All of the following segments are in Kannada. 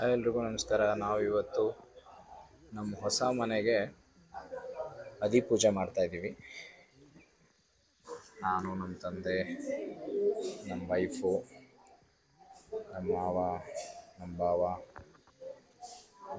ಎಲ್ರಿಗೂ ನಮಸ್ಕಾರ. ನಾವು ಇವತ್ತು ನಮ್ಮ ಹೊಸ ಮನೆಗೆ ಪೂಜೆ ಮಾಡ್ತಾ ಇದ್ದೀವಿ. ನಾನು, ನಮ್ಮ ತಂದೆ, ನಮ್ಮ ವೈಫು, ನಮ್ಮ ಮಾವ, ನಮ್ಮ ಭಾವ,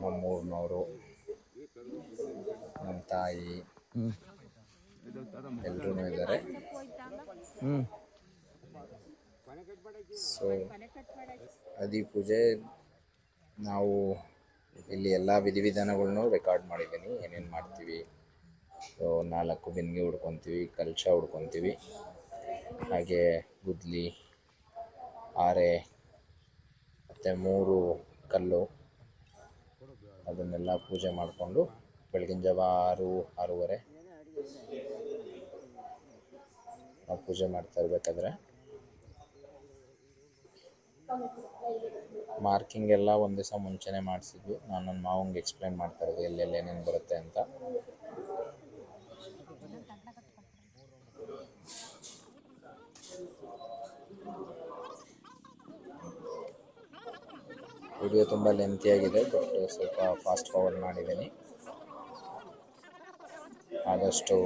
ನಮ್ಮೂರಿನವರು, ನಮ್ಮ ತಾಯಿ ಎಲ್ಲರೂ ಇದ್ದಾರೆ. ಸೊ ಪೂಜೆ ನಾವು ಇಲ್ಲಿ ಎಲ್ಲ ವಿಧಿವಿಧಾನಗಳನ್ನೂ ರೆಕಾರ್ಡ್ ಮಾಡಿದ್ದೀನಿ. ಏನೇನು ಮಾಡ್ತೀವಿ, 4 ಬಿಂದಿಗೆ ಹುಡ್ಕೊತೀವಿ, ಕಲಶ ಹುಡ್ಕೊತೀವಿ, ಹಾಗೆ ಗುದ್ಲಿ, ಆರೆ ಮತ್ತು 3 ಕಲ್ಲು, ಅದನ್ನೆಲ್ಲ ಪೂಜೆ ಮಾಡಿಕೊಂಡು ಬೆಳಗಿನ ಜಾವ 6-6:30 ನಾವು ಪೂಜೆ ಮಾಡ್ತಾ ಇರಬೇಕಾದ್ರೆ ಮಾರ್ಕಿಂಗ್ ಎಲ್ಲ ಒಂದು ದಿವಸ ಮುಂಚೆನೇ ಮಾಡಿಸಿದ್ವಿ. ನಾನು ನನ್ನ ಮಾವಂಗೆ ಎಕ್ಸ್ಪ್ಲೈನ್ ಮಾಡ್ತಾ ಇರೋದು ಎಲ್ಲೆಲ್ಲಿ ಏನೇನು ಬರುತ್ತೆ ಅಂತ. ವಿಡಿಯೋ ತುಂಬ ಲೆಂತಿಯಾಗಿದೆ, ಬಟ್ ಸ್ವಲ್ಪ ಫಾಸ್ಟ್ ಫಾರ್ವರ್ಡ್ ಮಾಡಿದ್ದೀನಿ. ಆದಷ್ಟು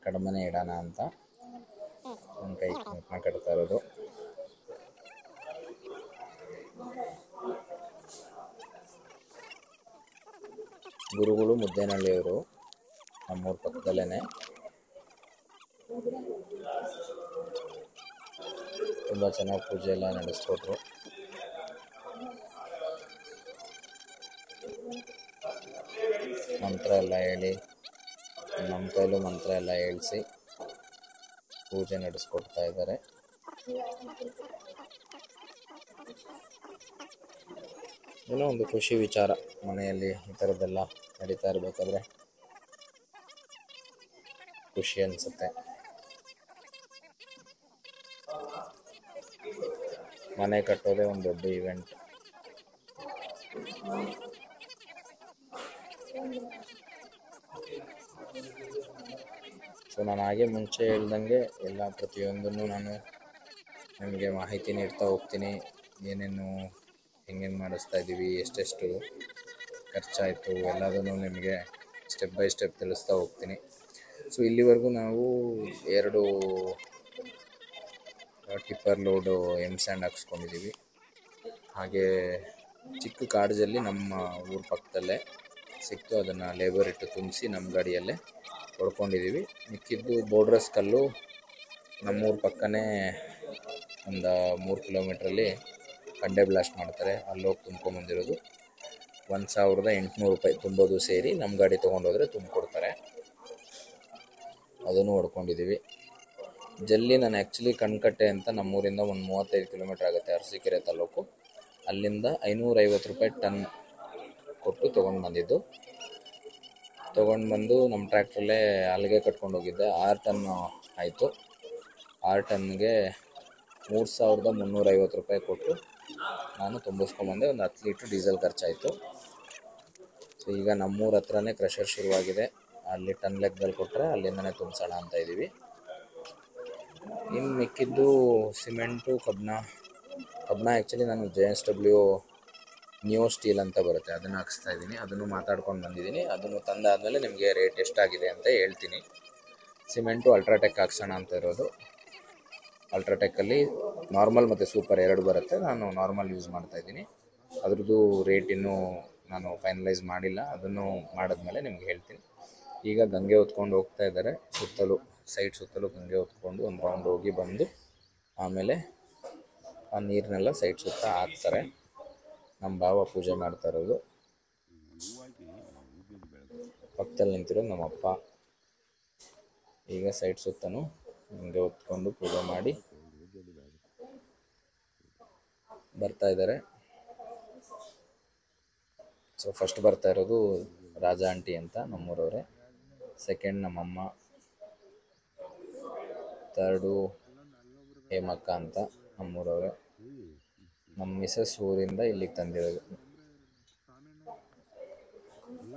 ಕಡಿಮೆನೇ ಇಡೋಣ ಅಂತ ನನ್ನ ಕೈ ಕಟ್ತಾ ಇರೋದು. ಗುರುಗಳು ಮುದ್ದೇನಹಳ್ಳಿಯವರು, ನಮ್ಮೂರ ಪಕ್ಕದಲ್ಲೇ. ತುಂಬ ಚೆನ್ನಾಗಿ ಪೂಜೆ ಎಲ್ಲ ನಡೆಸ್ಕೊಟ್ರು. ಮಂತ್ರ ಎಲ್ಲ ಹೇಳಿ, ನಮ್ಮ ಕೈಲೂ ಮಂತ್ರ ಎಲ್ಲ ಹೇಳಿಸಿ ಪೂಜೆ ನಡೆಸ್ಕೊಡ್ತಾ ಇದ್ದಾರೆ. ಏನೋ ಒಂದು ಖುಷಿ ವಿಚಾರ, ಮನೆಯಲ್ಲಿ ಈ ಥರದ್ದೆಲ್ಲ ನಡೀತಾ ಇರಬೇಕಾದ್ರೆ ಖುಷಿ ಅನಿಸುತ್ತೆ. ಮನೆ ಕಟ್ಟೋದೇ ಒಂದು ದೊಡ್ಡ ಇವೆಂಟ್. ಸೊ ನಾನು ಹಾಗೆ ಮುಂಚೆ ಹೇಳ್ದಂಗೆ ಎಲ್ಲ ಪ್ರತಿಯೊಂದನ್ನು ನಾನು ನಿಮಗೆ ಮಾಹಿತಿ ನೀಡ್ತಾ ಹೋಗ್ತೀನಿ. ಏನೇನು ಹೆಂಗೆಂಗೆ ಮಾಡಿಸ್ತಾ ಇದ್ದೀವಿ, ಎಷ್ಟೆಷ್ಟು ಖರ್ಚಾಯಿತು ಎಲ್ಲದನ್ನು ನಿಮಗೆ ಸ್ಟೆಪ್ ಬೈ ಸ್ಟೆಪ್ ತಿಳಿಸ್ತಾ ಹೋಗ್ತೀನಿ. ಸೊ ಇಲ್ಲಿವರೆಗೂ ನಾವು 2 ಟಿಪ್ಪರ್ ಲೋಡು ಸ್ಯಾಂಡ್ ಹಾಕ್ಸ್ಕೊಂಡಿದ್ದೀವಿ. ಹಾಗೆ ಚಿಕ್ಕ ಕಾಡಜಲ್ಲಿ ನಮ್ಮ ಊರ ಪಕ್ಕದಲ್ಲೇ ಸಿಕ್ತು, ಅದನ್ನು ಲೇಬರ್ ಇಟ್ಟು ತುಂಬಿಸಿ ನಮ್ಮ ಗಾಡಿಯಲ್ಲೇ ಹೊಡ್ಕೊಂಡಿದ್ದೀವಿ. ಮಿಕ್ಕಿದ್ದು ಬೋರ್ಡ್ರಸ್ ಕಲ್ಲು ನಮ್ಮೂರ ಪಕ್ಕನೇ ಒಂದು 3 ಕಿಲೋಮೀಟ್ರಲ್ಲಿ ಕಂಡೆ ಬ್ಲಾಸ್ಟ್ ಮಾಡ್ತಾರೆ, ಅಲ್ಲೋಗಿ ತುಂಬ್ಕೊಂಬಂದಿರೋದು. 1,800 ರೂಪಾಯಿ ತುಂಬೋದು ಸೇರಿ. ನಮ್ಮ ಗಾಡಿ ತೊಗೊಂಡೋದ್ರೆ ತುಂಬಿಕೊಡ್ತಾರೆ, ಅದನ್ನು ಹೊಡ್ಕೊಂಡಿದ್ದೀವಿ. ಜಲ್ಲಿ ನಾನು ಆ್ಯಕ್ಚುಲಿ ಕಣ್ಕಟ್ಟೆ ಅಂತ ನಮ್ಮೂರಿಂದ ಒಂದು 35 ಕಿಲೋಮೀಟ್ರ್ ಆಗುತ್ತೆ, ಅರಸೀಕೆರೆ ತಾಲೂಕು. ಅಲ್ಲಿಂದ 550 ರೂಪಾಯಿ ಟನ್ ಕೊಟ್ಟು ತೊಗೊಂಡು ಬಂದಿದ್ದು. ತೊಗೊಂಡು ಬಂದು ನಮ್ಮ ಟ್ರ್ಯಾಕ್ಟ್ರಲ್ಲೇ ಅಲ್ಲಿಗೆ ಕಟ್ಕೊಂಡು ಹೋಗಿದ್ದೆ. 6 ಟನ್ ಆಯಿತು. 6 ಟನ್ಗೆ 3,350 ರೂಪಾಯಿ ಕೊಟ್ಟು ನಾನು ತುಂಬಿಸ್ಕೊಂಬಂದೆ. ಒಂದು 10 ಲೀಟ್ರ್ ಡೀಸೆಲ್ ಖರ್ಚಾಯಿತು. ಸೊ ಈಗ ನಮ್ಮೂರ ಹತ್ರನೇ ಕ್ರಷರ್ ಶುರುವಾಗಿದೆ, ಅಲ್ಲಿ ಟನ್ ಲೆಕ್ಕದಲ್ಲಿ ಕೊಟ್ಟರೆ ಅಲ್ಲಿಂದನೇ ತುಂಬಿಸೋಣ ಅಂತ ಇದ್ದೀವಿ. ಇನ್ನು ಮಿಕ್ಕಿದ್ದು ಸಿಮೆಂಟು, ಕಬ್ಬಣ ಆ್ಯಕ್ಚುಲಿ ನಾನು JSW ನ್ಯೂ ಸ್ಟೀಲ್ ಅಂತ ಬರುತ್ತೆ, ಅದನ್ನು ಹಾಕ್ಸ್ತಾ ಇದ್ದೀನಿ. ಅದನ್ನು ಮಾತಾಡ್ಕೊಂಡು ಬಂದಿದ್ದೀನಿ. ಅದನ್ನು ತಂದಾದಮೇಲೆ ನಿಮಗೆ ರೇಟ್ ಎಷ್ಟಾಗಿದೆ ಅಂತ ಹೇಳ್ತೀನಿ. ಸಿಮೆಂಟು ಅಲ್ಟ್ರಾಟೆಕ್ ಹಾಕ್ಸೋಣ ಅಂತ ಇರೋದು. ಅಲ್ಟ್ರಾಟೆಕ್ಕಲ್ಲಿ ನಾರ್ಮಲ್ ಮತ್ತು ಸೂಪರ್ 2 ಬರುತ್ತೆ. ನಾನು ನಾರ್ಮಲ್ ಯೂಸ್ ಮಾಡ್ತಾಯಿದ್ದೀನಿ. ಅದ್ರದ್ದು ರೇಟ್ ಇನ್ನೂ ನಾನು ಫೈನಲೈಸ್ ಮಾಡಿಲ್ಲ, ಅದನ್ನು ಮಾಡಿದ್ಮೇಲೆ ನಿಮ್ಗೆ ಹೇಳ್ತೀನಿ. ಈಗ ಗಂಗೆ ಹೊತ್ಕೊಂಡು ಹೋಗ್ತಾ ಇದ್ದಾರೆ, ಸೈಡ್ ಸುತ್ತಲೂ ಗಂಗೆ ಹೊತ್ಕೊಂಡು ಒಂದು ರೌಂಡ್ ಹೋಗಿ ಬಂದು ಆಮೇಲೆ ಆ ನೀರನ್ನೆಲ್ಲ ಸೈಡ್ ಸುತ್ತ ಹಾಕ್ತಾರೆ. ನಮ್ಮ ಭಾವ ಪೂಜೆ ಮಾಡ್ತಾ ಇರೋದು, ಪಕ್ಕದಲ್ಲಿ ನಿಂತಿರೋದು ನಮ್ಮಪ್ಪ. ಈಗ ಸೈಡ್ ಸುತ್ತನೂ ಗಂಗೆ ಹೊತ್ಕೊಂಡು ಪೂಜೆ ಮಾಡಿ ಬರ್ತಾ ಇದ್ದಾರೆ. ಸೊ ಫಸ್ಟ್ ಬರ್ತಾ ಇರೋದು ರಾಜಾ ಆಂಟಿ ಅಂತ ನಮ್ಮೂರವರೇ, ಸೆಕೆಂಡ್ ನಮ್ಮಮ್ಮ, ಥರ್ಡು ಹೇಮಕ್ಕ ಅಂತ ನಮ್ಮೂರವರೇ. ನಮ್ಮ ಮಿಸಸ್ ಊರಿಂದ ಇಲ್ಲಿಗೆ ತಂದಿರೋದು.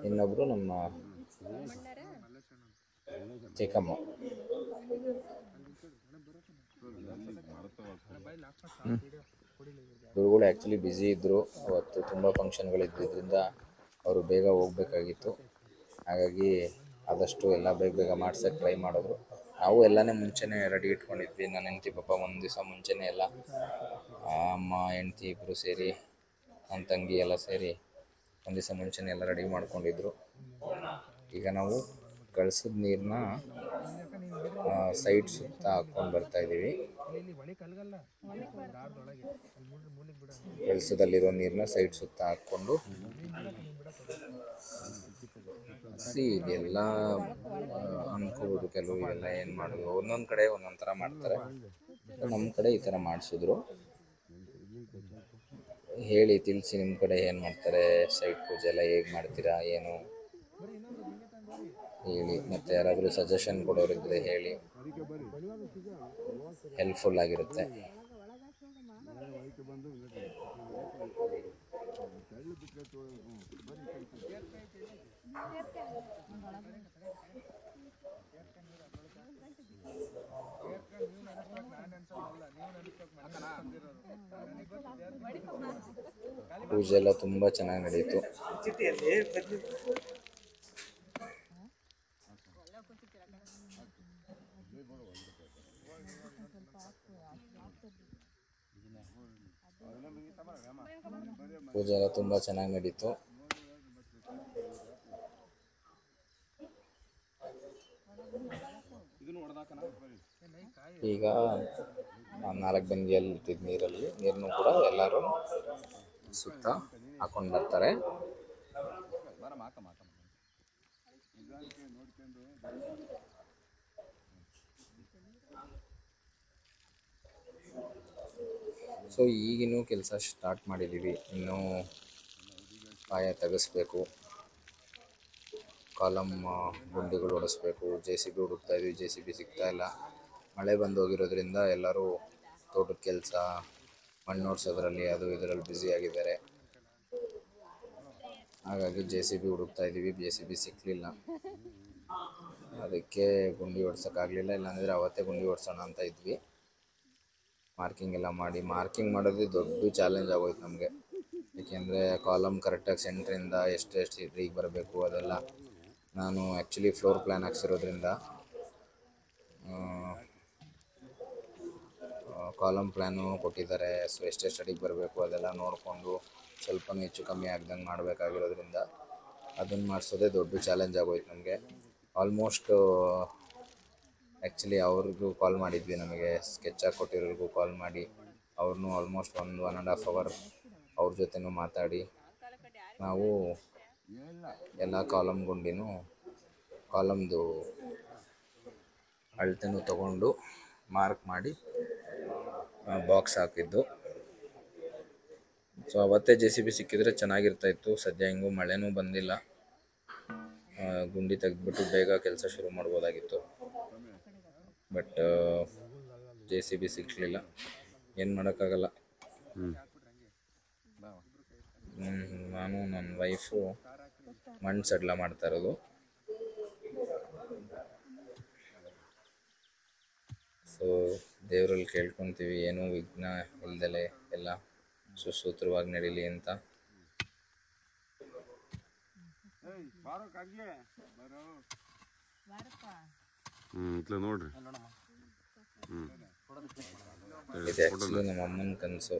ಇನ್ನೊಬ್ಬರು ನಮ್ಮ ಚಿಕ್ಕಮ್ಮ. ಗುರುಗಳು ಆ್ಯಕ್ಚುಲಿ ಬ್ಯುಸಿ ಇದ್ದರು, ಅವತ್ತು ತುಂಬ ಫಂಕ್ಷನ್ಗಳಿದ್ದರಿಂದ ಅವರು ಬೇಗ ಹೋಗ್ಬೇಕಾಗಿತ್ತು. ಹಾಗಾಗಿ ಆದಷ್ಟು ಎಲ್ಲ ಬೇಗ ಬೇಗ ಮಾಡ್ಸೋಕ್ಕೆ ಟ್ರೈ ಮಾಡಿದ್ರು. ನಾವು ಎಲ್ಲನೇ ಮುಂಚೆನೇ ರೆಡಿ ಇಟ್ಕೊಂಡಿದ್ವಿ. ನನ್ನ ಹೆಂಡ್ತಿ ಪಾಪ ಒಂದು ದಿವಸ ಮುಂಚೆನೇ ಎಲ್ಲ ಅಮ್ಮ ಹೆಂಡ್ತಿ ಇಬ್ಬರು ಸೇರಿ ನನ್ನ ತಂಗಿ ಎಲ್ಲ ಸೇರಿ ಒಂದು ದಿವಸ ಮುಂಚೆನೇ ಎಲ್ಲ ರೆಡಿ ಮಾಡ್ಕೊಂಡಿದ್ರು. ಈಗ ನಾವು ಕಳ್ಸಿದ ನೀರನ್ನ ಸೈಡ್ ಸುತ್ತ ಹಾಕ್ಕೊಂಡು ಬರ್ತಾಯಿದ್ದೀವಿ. ಕಳಸದಲ್ಲಿರೋ ನೀರನ್ನ ಸೈಡ್ ಸುತ್ತ ಹಾಕ್ಕೊಂಡು ಇದೆಲ್ಲ ಅನ್ಕೋಬೋದು ಕೆಲವು ಇವೆಲ್ಲ ಏನು ಮಾಡೋದು, ಒಂದೊಂದು ಕಡೆ ಒಂದೊಂದು ಥರ ಮಾಡ್ತಾರೆ. ನಮ್ಮ ಕಡೆ ಈ ಥರ ಮಾಡಿಸಿದ್ರು. ಹೇಳಿ ತಿಳಿಸಿ ನಿಮ್ಮ ಕಡೆ ಏನು ಮಾಡ್ತಾರೆ, ಸೈಡ್ ಪೂಜೆ ಎಲ್ಲ ಹೇಗೆ ಮಾಡ್ತೀರಾ ಏನು ಹೇಳಿ. ಮತ್ತು ಯಾರಾದರೂ ಸಜೆಷನ್ ಕೊಡೋರಿದ್ದರೆ ಹೇಳಿ, ಹೆಲ್ಪ್ಫುಲ್ ಆಗಿರುತ್ತೆ. ಪೂಜೆ ಎಲ್ಲ ತುಂಬ ಚೆನ್ನಾಗಿ ನಡೀತು. ಪೂಜೆ ಎಲ್ಲ ತುಂಬ ಚೆನ್ನಾಗಿ ನಡೀತು. ಈಗ 4 ಬಂಗಿಯಲ್ಲಿ ಇಟ್ಟಿದ್ದ ನೀರನ್ನು ಕೂಡ ಎಲ್ಲರೂ ಸುತ್ತ ಹಾಕೊಂಡು ಬರ್ತಾರೆ. ಸೊ ಈಗಿನ್ನೂ ಕೆಲಸ ಸ್ಟಾರ್ಟ್ ಮಾಡಿದ್ದೀವಿ. ಇನ್ನೂ ಪಾಯ ತೆಗೆಸ್ಬೇಕು, ಕಾಲಮ್ ಗುಂಡಿಗಳು ಹೊಡೆಸ್ಬೇಕು, JCB ಹುಡುಕ್ತಾಯಿದ್ವಿ, JCB ಸಿಗ್ತಾಯಿಲ್ಲ. ಮಳೆ ಬಂದು ಹೋಗಿರೋದ್ರಿಂದ ಎಲ್ಲರೂ ತೋಟದ ಕೆಲಸ, ಮಣ್ಣು ಹೊಡ್ಸೋದ್ರಲ್ಲಿ ಅದು ಇದರಲ್ಲಿ ಬ್ಯುಸಿ ಆಗಿದ್ದಾರೆ. ಹಾಗಾಗಿ JCB ಹುಡುಕ್ತಾಯಿದ್ದೀವಿ, JCB ಸಿಕ್ಕಲಿಲ್ಲ. ಅದಕ್ಕೆ ಗುಂಡಿ ಹೊಡ್ಸೋಕ್ಕಾಗಲಿಲ್ಲ. ಇಲ್ಲಾಂದರೆ ಅವತ್ತೇ ಗುಂಡಿ ಹೊಡ್ಸೋಣ ಅಂತ ಇದ್ವಿ. ಮಾರ್ಕಿಂಗ್ ಎಲ್ಲ ಮಾಡಿ, ಮಾರ್ಕಿಂಗ್ ಮಾಡೋದೇ ದೊಡ್ಡ ಚಾಲೆಂಜ್ ಆಗೋಯ್ತು ನಮಗೆ. ಏಕೆಂದರೆ ಕಾಲಮ್ ಕರೆಕ್ಟಾಗಿ ಸೆಂಟ್ರಿಂದ ಎಷ್ಟು ಈಗ ಬರಬೇಕು ಅದೆಲ್ಲ. ನಾನು ಆ್ಯಕ್ಚುಲಿ ಫ್ಲೋರ್ ಪ್ಲ್ಯಾನ್ ಹಾಕ್ಸಿರೋದ್ರಿಂದ ಕಾಲಮ್ ಪ್ಲ್ಯಾನು ಕೊಟ್ಟಿದ್ದಾರೆ. ಸೊ ಎಷ್ಟೆಷ್ಟು ಅಡಿಗೆ ಬರಬೇಕು ಅದೆಲ್ಲ ನೋಡಿಕೊಂಡು ಸ್ವಲ್ಪನೂ ಹೆಚ್ಚು ಕಮ್ಮಿ ಆಗ್ದಂಗೆ ಮಾಡಬೇಕಾಗಿರೋದ್ರಿಂದ ಅದನ್ನು ಮಾಡಿಸೋದೇ ದೊಡ್ಡ ಚಾಲೆಂಜ್ ಆಗೋಯ್ತು ನಮಗೆ. ಆಲ್ಮೋಸ್ಟ್ ಆ್ಯಕ್ಚುಲಿ ಅವ್ರಿಗೂ ಕಾಲ್ ಮಾಡಿದ್ವಿ, ನಮಗೆ ಸ್ಕೆಚ್ ಹಾಕಿ ಕೊಟ್ಟಿರೋರಿಗೂ ಕಾಲ್ ಮಾಡಿ ಅವ್ರನ್ನೂ ಆಲ್ಮೋಸ್ಟ್ 1.5 hour ಅವ್ರ ಜೊತೆನೂ ಮಾತಾಡಿ ನಾವು ಎಲ್ಲ ಕಾಲಮ್ ಗುಂಡಿನೂ ಕಾಲಮ್ದು ಅಳತೆನೂ ತಗೊಂಡು ಮಾರ್ಕ್ ಮಾಡಿ ಬಾಕ್ಸ್ ಹಾಕಿದ್ದು. ಸೊ ಅವತ್ತೇ JCB ಸಿಕ್ಕಿದ್ರೆ ಚೆನ್ನಾಗಿರ್ತಾಯಿತ್ತು. ಸದ್ಯ ಹೆಂಗೂ ಮಳೆನೂ ಬಂದಿಲ್ಲ, ಗುಂಡಿ ತೆಗೆದ್ಬಿಟ್ಟು ಬೇಗ ಕೆಲಸ ಶುರು ಮಾಡ್ಬೋದಾಗಿತ್ತು. ಬಟ್ JCB ಸಿಕ್ಕಲಿಲ್ಲ, ಏನು ಮಾಡೋಕ್ಕಾಗಲ್ಲ. ನಾನು ನನ್ನ ವೈಫು ಮಣ್ಣು ಸಡ್ಲ ಮಾಡ್ತಾ ಇರೋದು. ಸೊ ದೇವರಲ್ಲಿ ಕೇಳ್ಕೊತೀವಿ ಏನೂ ವಿಘ್ನ ಇಲ್ದಲೆ ಎಲ್ಲ ಸುಸೂತ್ರವಾಗಿ ನಡೀಲಿ ಅಂತ. ನೋಡ್ರಿ, ಇದು ಆ್ಯಕ್ಚುಲಿ ನಮ್ಮ ಅಮ್ಮನ ಕನಸು.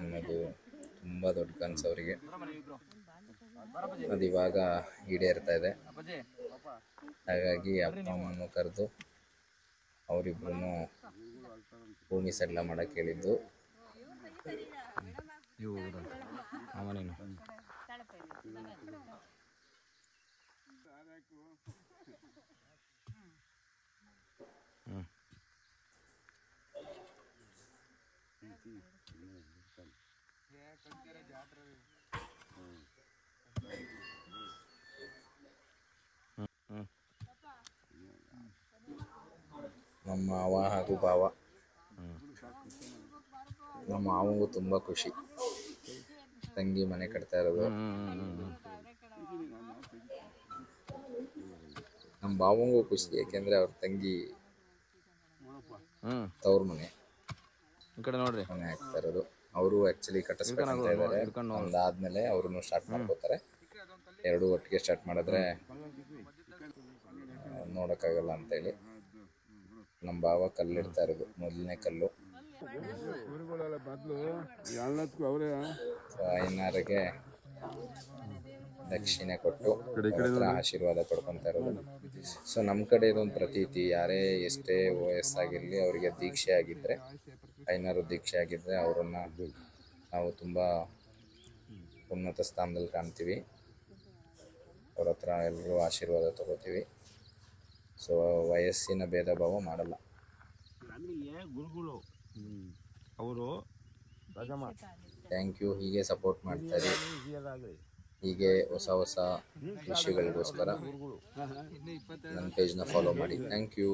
ಅನ್ನೋದು ತುಂಬ ದೊಡ್ಡ ಕನಸು ಅವರಿಗೆ. ಅದು ಇವಾಗ ಈಡೇರ್ತಾ ಇದೆ. ಹಾಗಾಗಿ ಅಪ್ಪ ಅಮ್ಮನೂ ಕರೆದು ಅವರಿಬ್ಬರೂ ಭೂಮಿ ಸಡ್ಲ ಮಾಡೋಕ್ಕೆ ಹೇಳಿದ್ದು. ಅವನೇನು ನಮ್ಮ ಮಾವ ಹಾಗೂ ಭಾವ. ನಮ್ಮ ಮಾವಂಗೂ ತುಂಬ ಖುಷಿ, ತಂಗಿ ಮನೆ ಕಟ್ತಾ ಇರೋದು. ನಮ್ಮ ಭಾವಂಗೂ ಖುಷಿ, ಏಕೆಂದರೆ ಅವ್ರ ತಂಗಿ ತವ್ರ ಮನೆ ಈ ಕಡೆ ನೋಡ್ರಿ. ಮನೆ ಆಗ್ತಾ ಇರೋದು. ಅವರು ಆ್ಯಕ್ಚುಲಿ ಕಟ್ಟಿಸ್ಬೇಕಂತ ಇದ್ದಾರೆ. ಒಂದಾದ್ಮೇಲೆ ಅವ್ರೂ ಸ್ಟಾರ್ಟ್ ಮಾಡ್ಕೋತಾರೆ. ಎರಡೂ ಒಟ್ಟಿಗೆ ಸ್ಟಾರ್ಟ್ ಮಾಡಿದ್ರೆ ನೋಡೋಕ್ಕಾಗಲ್ಲ ಅಂತೇಳಿ ನಮ್ಮ ಭಾವ ಕಲ್ಲಿಡ್ತಾ ಇರೋದು, ಮೊದಲನೇ ಕಲ್ಲು. ಸೊ ಐನಾರಿಗೆ ದಕ್ಷಿಣೆ ಕೊಟ್ಟು ಹತ್ರ ಆಶೀರ್ವಾದ ಪಡ್ಕೊತಾ ಇರೋದು. ಸೊ ನಮ್ಮ ಕಡೆ ಇದೊಂದು ಪ್ರತೀತಿ, ಯಾರೇ ಎಷ್ಟೇ ವಯಸ್ಸಾಗಿರಲಿ ಅವರಿಗೆ ದೀಕ್ಷೆ ಆಗಿದ್ದರೆ, ಐನಾರು ದೀಕ್ಷೆ ಆಗಿದ್ದರೆ ಅವರನ್ನು ನಾವು ತುಂಬ ಉನ್ನತ ಸ್ಥಾನದಲ್ಲಿ ಕಾಣ್ತೀವಿ. ಅವ್ರ ಹತ್ರ ಎಲ್ಲರೂ ಆಶೀರ್ವಾದ ತಗೋತೀವಿ. ಸೊ ವಯಸ್ಸಿನ ಭೇದ ಭಾವ ಮಾಡಲ್ಲ. Thank you. ಹೀಗೆ ಸಪೋರ್ಟ್ ಮಾಡ್ತಾರೆ. ಹೀಗೆ ಹೊಸ ಹೊಸ ವಿಷಯಗಳಿಗೋಸ್ಕರ ನನ್ನ ಪೇಜ್ನ ಫಾಲೋ ಮಾಡಿ. Thank you.